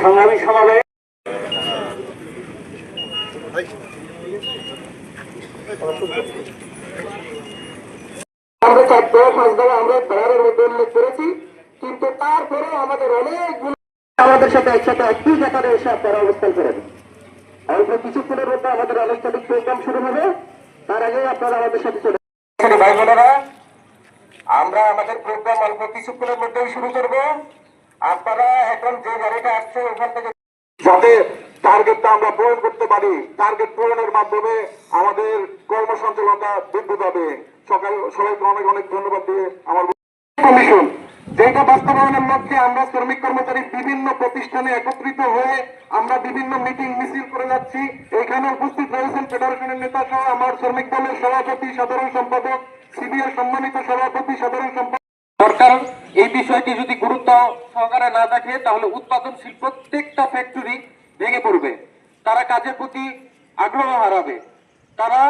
সংগ্রামী সমাবেশ আমরা 4-5 দফা আমরা ধারার মধ্যে উল্লেখ করেছি, কিন্তু তারপরে আমাদের অনেকগুলো আমাদের সাথে একসাথে একই জায়গায় এসে আপনারা অবস্থান করেন। অল্প কিছুক্ষণের মধ্যে আমাদের আনুষ্ঠানিক প্রোগ্রাম শুরু হবে, তার আগে আপনারা আমাদের সাথে চলে ভাই বোনেরা, আমরা আমাদের প্রোগ্রাম অল্প কিছুক্ষণের মধ্যেই শুরু করব। আপনারা এখন যে গাড়িটা আসছে ওখান থেকে যাতে টার্গেটটা আমরা পূরণ করতে পারি, টার্গেট পূরণের মাধ্যমে আমাদের কর্মসঞ্চালনটা বৃদ্ধি পাবে। সবাইকে অনেক অনেক ধন্যবাদ দিয়ে আমার কমিশন যেটা বাস্তবায়নের লক্ষ্যে আমরা শ্রমিক কর্মচারী বিভিন্ন প্রতিষ্ঠানে একত্রিত হয়ে আমরা বিভিন্ন মিটিং মিছিল করে যাচ্ছি। এখানে উপস্থিত রয়েছেন ফেডারেশনের নেতা সহ আমার শ্রমিক দলের সভাপতি, সাধারণ সম্পাদক, সিবিআই সম্মানিত সভাপতি, সাধারণ সম্পাদক। সরকার এই বিষয়টি যদি গুরুত্ব সহকারে না দেখে তাহলে উৎপাদনশীল প্রত্যেকটা ফ্যাক্টরি ভেঙে পড়বে, তারা কাজের প্রতি আগ্রহ হারাবে, তারা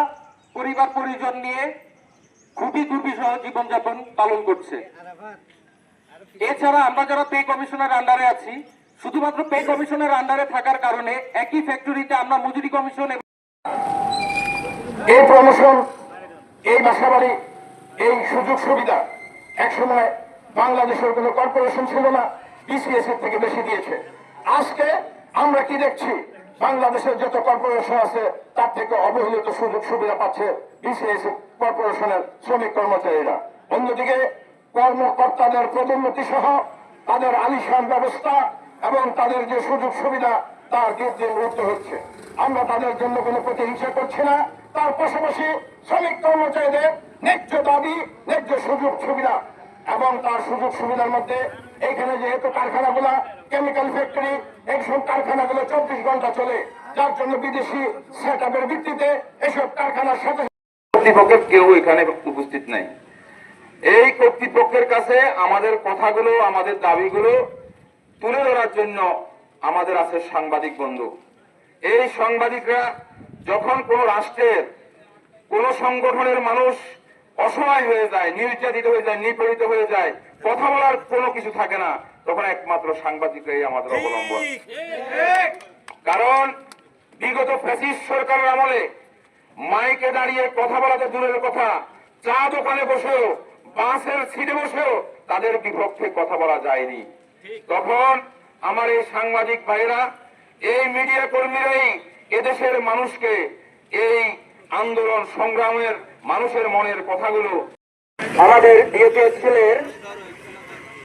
পরিবার পরিজন নিয়ে খুবই দুর্বিষহ জীবনযাপন পালন করছে। এছাড়া আমরা যারা পে কমিশনের আন্ডারে আছি, শুধুমাত্র পে কমিশনের আন্ডারে থাকার কারণে একই ফ্যাক্টরিতে আমরা মজুরি কমিশন, এই প্রমোশন, এই বাসাবাড়ি, এই সুযোগ সুবিধা একসময় বাংলাদেশের কোনো কর্পোরেশন ছিল না, বিসিএস এর থেকে বেশি দিয়েছে। আজকে আমরা কি দেখছি, বাংলাদেশের যত কর্পোরেশন আছে তার থেকে অবহেলিত সুযোগ সুবিধা পাচ্ছে বিসিএস কর্পোরেশনের শ্রমিক কর্মচারীরা। অন্যদিকে কর্মকর্তাদের পদোন্নতি সহ তাদের আলিশান ব্যবস্থা এবং তাদের যে সুযোগ সুবিধা তার দিন দিন উন্নত হচ্ছে। আমরা তাদের জন্য কোনো প্রতিহিংসা করছি না, তার পাশাপাশি শ্রমিক কর্মচারীদের ন্যায্য দাবি, ন্যায্য সুযোগ সুবিধা এবং তার সুযোগ সুবিধার মধ্যে এইখানে যেহেতু কারখানাগুলা কেমিক্যাল ফ্যাক্টরি, এইসব কারখানাগুলো 24 ঘন্টা চলে, যার জন্য বিদেশি সেট আপের ভিত্তিতে এসব কারখানার সাথে কর্তৃপক্ষের কেউ এখানে উপস্থিত নাই। এই কর্তৃপক্ষের কাছে আমাদের কথাগুলো, আমাদের দাবিগুলো তুলে ধরার জন্য আমাদের আছে সাংবাদিক বন্ধু। এই সাংবাদিকরা যখন কোন রাষ্ট্রের কোন সংগঠনের মানুষ অসহায় হয়ে যায়, নির্যাতিত হয়ে যায়, নিপীড়িত হয়ে যায়, কথা বলার কোনো কিছু থাকে না, তখন একমাত্র সাংবাদিকরাই আমাদের অবলম্বন। কারণ বিগত ফ্যাসিস্ট সরকারের আমলে মাইকে দাঁড়িয়ে কথা বলাতে দূরের কথা, চা দোকানে বসেও, বাসের সিটে বসেও তাদের বিপক্ষে কথা বলা যায়নি। তখন আমার এই সাংবাদিক ভাইরা, এই মিডিয়া কর্মীরাই এদেশের মানুষকে এই আন্দোলন সংগ্রামের মানুষের মনের কথাগুলো আমাদের ডিএপিএসএল এর